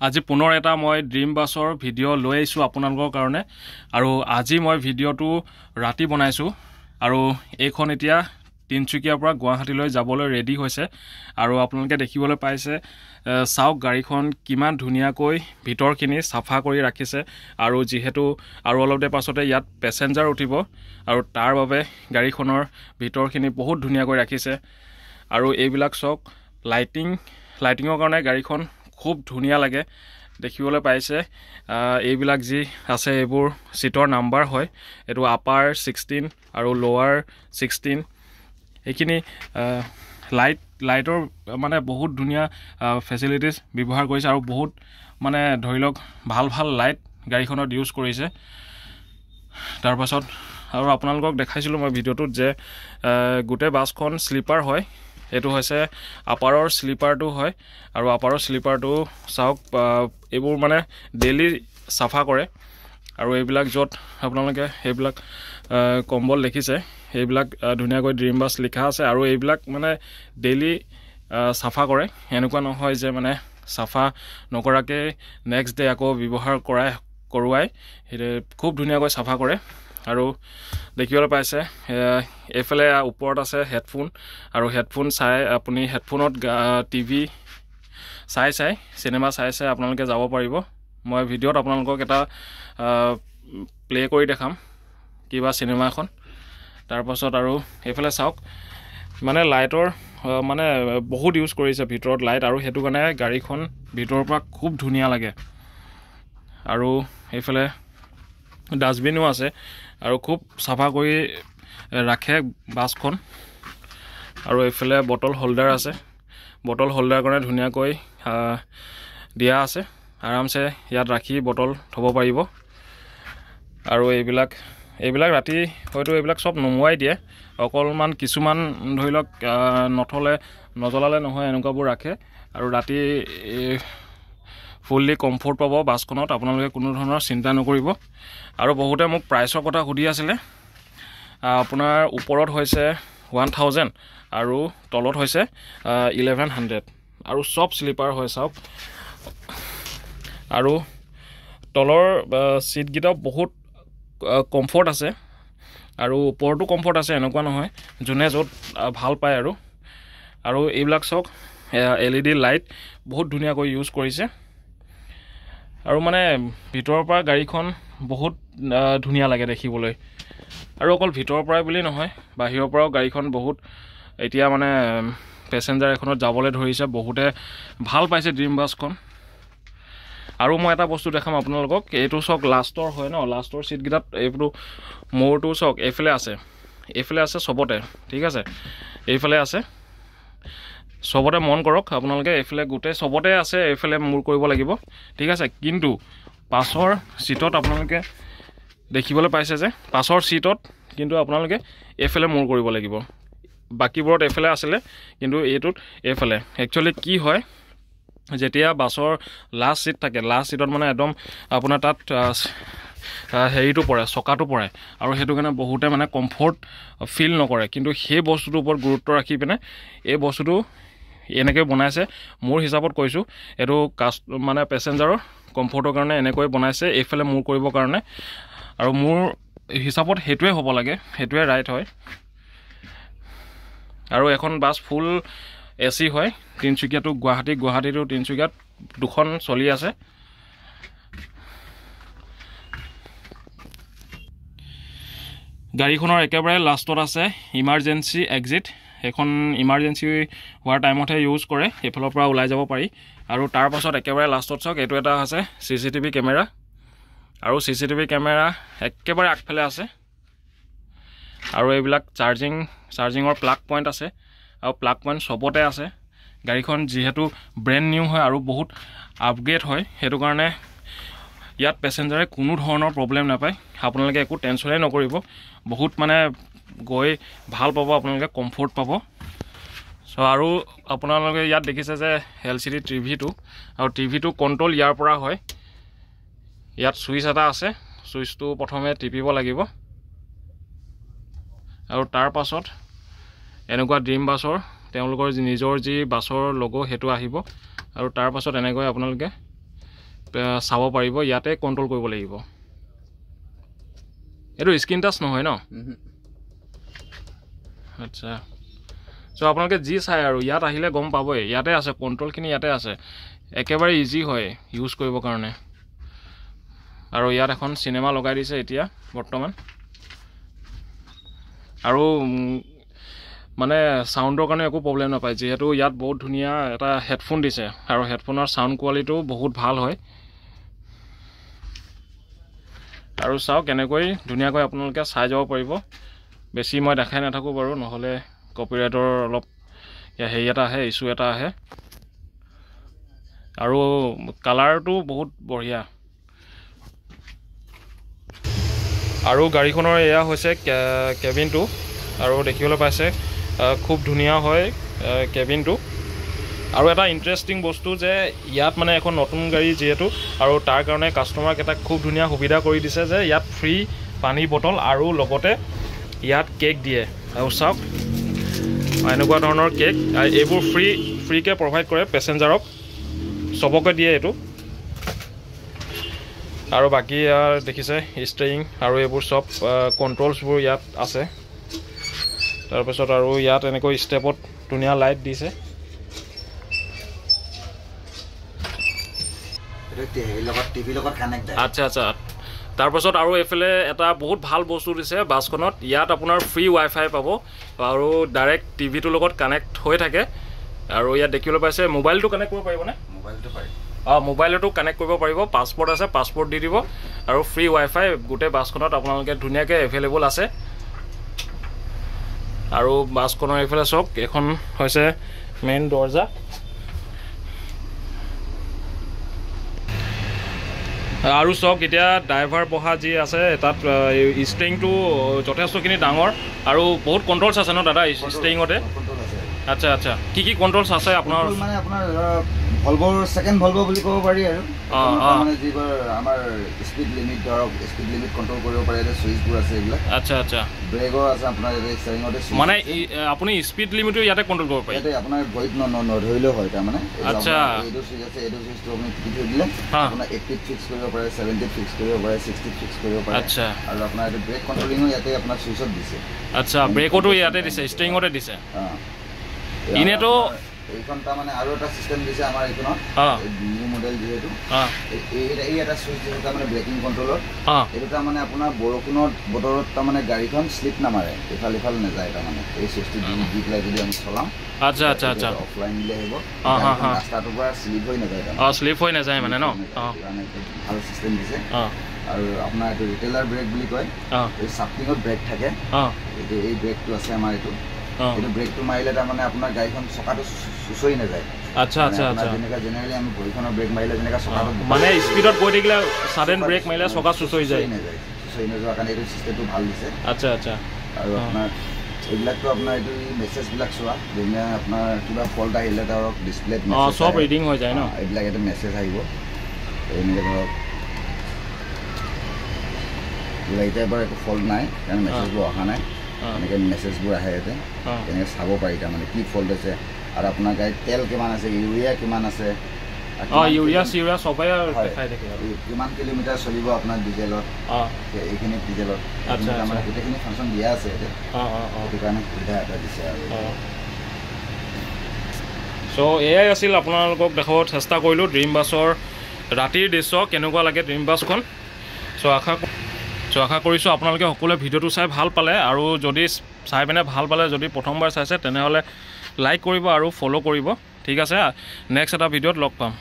আজি পুনৰ এটা মই ড্ৰিম বাছৰ ভিডিঅ' লৈ আহিছোঁ আপোনালোকৰ কাৰণে আৰু আজি মই ভিডিঅ'টো ৰাতি বনাইছোঁ আৰু এইখন এতিয়া তিনচুকীয়াৰ পৰা গুৱাহাটীলৈ যাবলৈ ৰেডি হৈছে আৰু আপোনালোকে দেখিবলৈ পাইছে চাওক গাড়ীখন কিমান ধুনীয়াকৈ ভিতৰখিনি চাফা কৰি ৰাখিছে আৰু যিহেতু আৰু অলপ দেৰি পাছতে ইয়াত পেছেঞ্জাৰ উঠিব আৰু তাৰ বাবে গাড়ীখনৰ ভিতৰখিনি বহুত ধুনীয়াকৈ ৰাখিছে আৰু এইবিলাক চাওক লাইটিঙৰ কাৰণে গাড়ীখন খুব ধুনীয়া লাগে দেখিবলৈ পাইছে এইবিলাক যি আছে এইবোৰ সিটৰ নাম্বাৰ হয় এটো আপাৰ 16 আৰু লোৱাৰ 16 এইখিনি লাইটৰ মানে বহুত ধুনীয়া ফেসিলিটিজ ব্যৱহাৰ কৰিছে আৰু বহুত মানে ধৰি লওক ভাল লাইট গাড়ীখনত ইউজ কৰিছে তাৰ পাছত আৰু আপোনালোকক দেখাইছিলো মই ভিডিঅ'টোত যে গোটে বাছখন স্লিপাৰ হয় এটো হৈছে আপাৰৰ স্লিপাৰটো হয় আৰু আপাৰৰ স্লিপাৰটো চাওক এইবোৰ মানে ডেইলি সাফা কৰে আৰু এইবিলাক যত আপোনালোকে এইবিলাক কম্বল দেখিছে এইবিলাক ধুনীয়াকৈ ড্ৰিম বাছ লিখা আছে আৰু এইবিলাক মানে ডেইলি সাফা কৰে এনেকুৱা নহয় যে মানে সাফা নকৰাকে নেক্সট ডে আকৌ ব্যৱহাৰ কৰোৱাই খুব ধুনীয়াকৈ সাফা কৰে আৰু দেখিবলৈ পাইছে এফালে ওপৰত আছে হেডফোন আৰু হেডফোন চাই আপুনি হেডফোনত টিভি চাই সিনেমা চাই আপোনালোকে যাব পাৰিব মই ভিডিঅ'ত আপোনালোকক এটা প্লে কৰি দেখাম কিবা সিনেমা এখন তাৰ পাছত আৰু এফালে চাওক মানে লাইটৰ মানে বহুত ইউজ কৰিছে ভিতৰত লাইট আৰু হেতু কাৰণে গাড়ীখন ভিতৰৰ পৰা খুব ধুনীয়া লাগে আৰু এফালে ডাস্টবিনো আছে আৰু খুব সাফা কৰি ৰাখে বাছখন আৰু এফালে বটল হোল্ডাৰ আছে বটল হোল্ডাৰ কাৰণে ধুনীয়াকৈ দিয়া আছে আৰামছে ইয়াত ৰাখি বটল থব পাৰিব আৰু এইবিলাক ৰাতি হয়তো এইবিলাক সব নমুৱাই দিয়ে অকলমান কিছুমান ধৰি লওক নজলালে নহয় এনেকুৱাবোৰ ৰাখে আৰু ৰাতি ফুললি কমফৰ্ট পাব বাছখনত আপোনালোকে কোনো ধৰণৰ চিন্তা নকৰিব আৰু বহুতে মোক প্ৰাইচৰ কথা সুধি আছিল আপোনাৰ ওপৰত হৈছে 1000 আৰু তলত হৈছে 1100 আৰু সব স্লিপাৰ হয় চাওক আৰু তলৰ সিট গিটা বহুত কমফৰ্ট আছে আৰু ওপৰতো কমফৰ্ট আছে এনেকুৱা নহয় জুনে যত ভাল পায় আৰু এইবিলাক চাওক LED লাইট বহুত ধুনীয়াকৈ ইউজ কৰিছে আৰু মানে ভিতৰৰ পৰা গাড়ীখন বহুত ধুনীয়া লাগে দেখিবলৈ আৰু অকল ভিতৰৰ পৰাই বুলি নহয় বাহিৰৰ পৰাও গাড়ীখন বহুত এতিয়া মানে পেছেঞ্জাৰ এখনত যাবলৈ ধৰিছে বহুতে ভাল পাইছে ড্ৰিম বাছখন আৰু মই এটা বস্তু দেখাম আপোনালোকক এইটো চক লাষ্টৰ হয় ন লাষ্টৰ সিট গিটাত এইটো মোৰটো চক এফালে আছে সবতে ঠিক আছে এইফালে আছে সবতে মন কৰক আপোনালোকে এফালে গুটে সবতে আছে এফালে মূৰ কৰিব লাগিব ঠিক আছে কিন্তু পাছৰ সিটত আপোনালোকে দেখিবলৈ পাইছে যে পাছৰ সিটত কিন্তু আপোনালোকে এফালে মূৰ কৰিব লাগিব বাকিবোৰত এফালে আছিল কিন্তু এইটোত এফালে একচুয়ালি কি হয় যেতিয়া বাছৰ লাষ্ট সিট থাকে লাষ্ট সিটত মানে একদম আপোনাৰ তাত হেৰিটো পৰে চকাটো পৰে আৰু হেতু কাৰণে বহুতে মানে কমফৰ্ট ফিল নকৰে কিন্তু সেই বস্তুটোৰ ওপৰত গুৰুত্ব ৰাখি পিনে এই বস্তুটো এনেকৈ বনাইছে মোৰ হিচাপত কৈছো এটো মানে পেছেঞ্জাৰৰ কমফৰ্টৰ কাৰণে এনেকৈ বনাইছে এইফালে মূৰ কৰিবৰ কাৰণে আৰু মোৰ হিচাপত হেতুৱে হ'ব লাগে হেতুৱে ৰাইট হয় আৰু এখন বাছ ফুল AC হয় তিনচুকীয়াটো গুৱাহাটীটো তিনচুকীয়াত দুখন চলি আছে গাড়ীখনৰ একেবাৰে লাষ্টত আছে ইমাৰ্জেন্সি এক্সিট এখন ইমাৰ্জেন্সি হোৱাৰ টাইমতহে ইউজ কৰে এফালৰ পৰা ওলাই যাব পাৰি আৰু তাৰ পাছত একেবাৰে লাষ্টত চাওক এটো এটা আছে CCTV কেমেৰা আৰু CCTV কেমেৰা একেবাৰে আগফালে আছে আৰু এইবিলাক চাৰ্জিঙৰ প্লাগ পইণ্ট আছে আৰু প্লাগ পইণ্ট সবতে আছে গাড়ীখন যেহেতু ব্ৰেন্ড নিউ হয় আৰু বহুত আপগ্ৰেড হয় হেতু কাৰণে ইয়াত পেছেঞ্জাৰে কোনো ধৰণৰ প্ৰবলেম নাপায় আপোনালোকে একো টেনচনে নকৰিব বহুত মানে গৈ ভাল পাব আপোনালোকে কমফৰ্ট পাব সো আৰু আপোনালোকে ইয়াত দেখিছে যে LCD টিভিটো আৰু টিভিটো কন্ট্ৰোল ইয়াৰ পৰা হয় ইয়াত সুইচ এটা আছে সুইচটো প্ৰথমে টিপিব লাগিব আৰু তাৰ পাছত এনেকুৱা ড্ৰিম বাছৰ তেওঁলোকৰ নিজৰ যি বাছৰ লোগো হেতু আহিব আৰু তাৰ পাছত এনেকৈ আপোনালোকে চাব পাৰিব ইয়াতে কণ্ট্ৰল কৰিব লাগিব এইটো স্ক্ৰীন টাচ নহয় ন আচ্ছা চ' আপোনালোকে যি চাই আৰু ইয়াত আহিলে গম পাবই ইয়াতে আছে কণ্ট্ৰলখিনি ইয়াতে আছে একেবাৰে ইজি হয় ইউজ কৰিবৰ কাৰণে আৰু ইয়াত এখন চিনেমা লগাই দিছে এতিয়া বৰ্তমান আৰু মানে সাউণ্ডৰ কাৰণে একো প্ৰবলেম নাপায় যেহেতু ইয়াত বহুত ধুনীয়া এটা হেডফোন দিছে আৰু হেডফোনৰ সাউণ্ড কোৱালিটিও বহুত ভাল হয় আৰু চাওক কেনেকৈ ধুনীয়াকৈ আপোনালোকে চাই যাব পাৰিব বেছি মই দেখাই নাথাকোঁ বাৰু নহ'লে কপিৰাইটৰ অলপ হেৰি এটা আহে ইছ্যু এটা আহে আৰু কালাৰটো বহুত বঢ়িয়া আৰু গাড়ীখনৰ এয়া হৈছে কেবিনটো আৰু দেখিবলৈ পাইছে খুব ধুনীয়া হয় কেবিনটো আৰু এটা ইণ্টাৰেষ্টিং বস্তু যে ইয়াত মানে এখন নতুন গাড়ী যিহেতু আৰু তাৰ কাৰণে কাষ্টমাৰক এটা খুব ধুনীয়া সুবিধা কৰি দিছে যে ইয়াত ফ্ৰী পানী বটল আৰু লগতে ইয়াত কেক দিয়ে আৰু চাওক এনেকুৱা ধৰণৰ কেক এইবোৰ ফ্ৰীকৈ প্ৰভাইড কৰে পেচেঞ্জাৰক চবকে দিয়ে এইটো আৰু বাকী দেখিছে ষ্টেৰিং আৰু এইবোৰ চব কণ্ট্ৰলছবোৰ ইয়াত আছে তাৰপিছত আৰু ইয়াত এনেকৈ ষ্টেপত ধুনীয়া লাইট দিছে আচ্ছা আচ্ছা তাৰপাছত আৰু এইফালে এটা বহুত ভাল বস্তু দিছে বাছখনত ইয়াত আপোনাৰ ফ্ৰী ৱাইফাই পাব আৰু ডাইৰেক্ট টিভিটোৰ লগত কানেক্ট হৈ থাকে আৰু ইয়াত দেখিবলৈ পাইছে মোবাইলটো কানেক্ট কৰিব পাৰিবনে মোবাইলটো পাৰি মোবাইলতো কানেক্ট কৰিব পাৰিব পাছপৰ্ট আছে পাছপৰ্ট দি দিব আৰু ফ্ৰী ৱাইফাই গোটেই বাছখনত আপোনালোকে ধুনীয়াকৈ এভেইলেবল আছে আৰু বাছখনৰ এইফালে চাওক এখন হৈছে মেইন দৰ্জা আৰু চাওক এতিয়া ড্ৰাইভাৰ বহা যি আছে তাত ষ্টেৰিংটো যথেষ্টখিনি ডাঙৰ আৰু বহুত কণ্ট্ৰলছ আছে ন দাদা ষ্টেৰিঙতে আচ্ছা আচ্ছা কি কণ্ট্ৰলছ আছে আপোনাৰ মানে আপোনাৰ ভলভৰ সেকেন্ড ভলভ বুলি ক'ব পাৰি আৰু মানে যিবোৰ আমাৰ স্পীড লিমিট ধৰক স্পীড লিমিট কণ্ট্ৰল কৰিব পাৰে যে সুইচবোৰ আছে এইবিলাক আচ্ছা আচ্ছা ব্ৰেকৰ আছে আপোনাৰ ষ্টেৰিঙতে মানে আপুনি স্পীড লিমিটটো ইয়াতে কণ্ট্ৰল কৰিব পাৰে ইয়াতে আপোনাৰ ভৰিত নধৰিলেও হয় তাৰমানে আচ্ছা এইটো সুইচ আছে এইটো সুইচটো আপুনি টিপি থৈ দিলে আপোনাৰ 80 ফিক্স কৰিব পাৰে 70 ফিক্স কৰিব পাৰে 60 ফিক্স কৰিব পাৰে আচ্ছা আৰু আপোনাৰ এইটো ব্ৰেক কণ্ট্ৰলিঙো ইয়াতে আপোনাৰ সুইচত দিছে আচ্ছা ব্ৰেকতো ইয়াতে দিছে ষ্টেৰিঙতে দিছে ইনেতো এইখন তাৰমানে আৰু এটা চিষ্টেম দিছে আমাৰ এইখনত নিউ মডেল যিহেতু এই এটা চুইচ দিছে তাৰমানে ব্ৰেকিং কণ্ট্ৰলৰ এইটো তাৰমানে আপোনাৰ বৰষুণৰ বতৰত তাৰমানে গাড়ীখন শ্লিপ নামাৰে ইফাল ইফাল নাযায় তাৰমানে এই চুইচটো দি পেলাই যদি আমি চলাওঁ আচ্ছা আচ্ছা আচ্ছা অফলাইন দিলে আহিব ৰাস্তাটোৰ পৰা শ্লিপ হৈ নাযায় শ্লিপ হৈ নাযায় মানে ন ভাল চিষ্টেম দিছে আৰু আপোনাৰ এইটো ৰিটেইলাৰ ব্ৰেক বুলি কয় এই চাপলিঙত ব্ৰেক থাকে এই ব্ৰেকটো আছে আমাৰ এইটো এইটো ব্ৰেকটো মাৰিলে তাৰমানে আপোনাৰ গাড়ীখন চকাটো চুচৰি নাযায় আচ্ছা আচ্ছা আচ্ছা যেনেকৈ জেনেৰেলি আমি ভৰিখনৰ ব্ৰেক মাৰিলে যেনেকৈ চকাটো মানে স্পীডত গৈ থাকিলে ছাডেন ব্ৰেক মাৰিলে চকা চুচৰি যায় চুচৰি নোযোৱাৰ কাৰণে এইটো চিষ্টেমটো ভাল দিছে আচ্ছা আচ্ছা আৰু আপোনাৰ এইবিলাকতো আপোনাৰ এইটো মেছেজবিলাক চোৱা যেনে আপোনাৰ কিবা ফল্ট আহিলে ধৰক ডিছপ্লেত চব ৰিডিং হৈ যায় ন এইবিলাক এটা মেছেজ আহিব এনেকৈ ধৰক এতিয়া বাৰু একো ফল্ট নাই কাৰণ মেছেজবোৰ অহা নাই এনেকৈ মেছেজবোৰ আহে ইয়াতে তেনেকৈ চাব পাৰি তাৰমানে কি ফল্ট আছে আৰু আপোনাৰ গাড়ীত তেল কিমান আছে ইউৰিয়া কিমান আছে ইউৰিয়া চিউৰিয়া চবেই দেখাই থাকে কিমান কিলোমিটাৰ চলিব আপোনাৰ ডিজেলত এইখিনি ডিজেলত তাৰমানে গোটেইখিনি ফাংচন দিয়া আছে ইয়াতে সেইটো কাৰণে সুবিধা এটা দিছে আৰু চ' এয়াই আছিল আপোনালোকক দেখাব চেষ্টা কৰিলোঁ ড্ৰিম বাছৰ ৰাতিৰ দৃশ্য কেনেকুৱা লাগে ড্ৰিম বাছখন চ' আশা কৰিছোঁ আপোনালোকে সকলোৱে ভিডিঅ'টো চাই ভাল পালে আৰু যদি চাই পিনে ভাল পালে যদি প্ৰথমবাৰ চাইছে তেনেহ'লে লাইক কৰিব আৰু ফ'ল' কৰিব ঠিক আছে নেক্সট এটা ভিডিঅ'ত লগ পাম